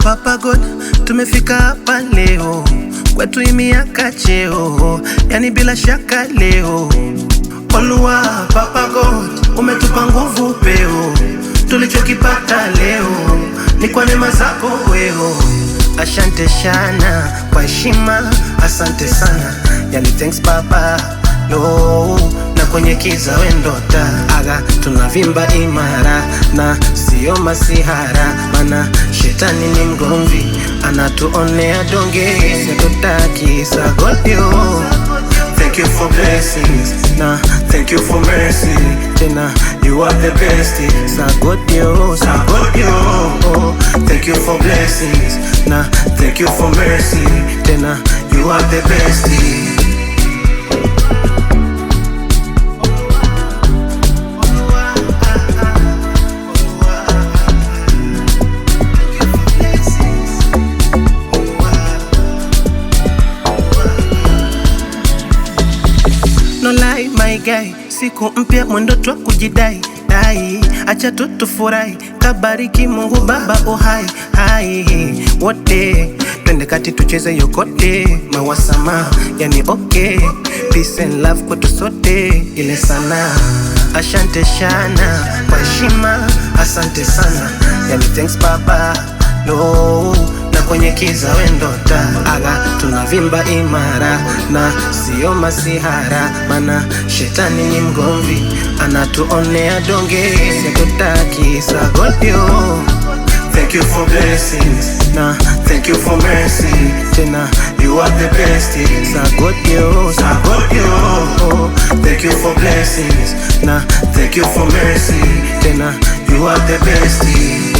Papa God, tumefika hapa leo, kwetu imiaka cheo, yani bila shaka leo. Oluwa Papa God, umetupa nguvu peo, tulichokipata leo ni kwa neema zako weo. Asante shana kwa heshima, asante sana, yani thanks Papa no. Na kwenye kiza wendota aga tunavimba imara na sio masihara, mana shetani ni mgomvi anatuonea donge, setutaki sagodio. Thank you for blessings, nah, thank you for mercy. Tena, you are the best. Sagodio, Sagodio. Oh, thank you for blessings, nah, thank you for mercy. Tena, you are the best. No lie my guy, siku mpya mwendo twa kujidai dai, acha tutufurahi, kabariki Mungu Baba uhai hai wote, twende kati tucheze yokote, mawasama yani okay, peace and love kwetu sote ile sana. Asante shana kwa heshima, asante sana, yani thanks Papa no. Na kwenye kiza wendota aga tunavimba imara na sio masihara, mana shetani ni mgomvi anatuonea donge, setutaki sagodio. Thank you for blessings, nah, thank you for mercy. Tena, you are the best. Sagodio, Sagodio. Oh, thank you for blessings, nah, thank you for mercy. Tena, you are the best.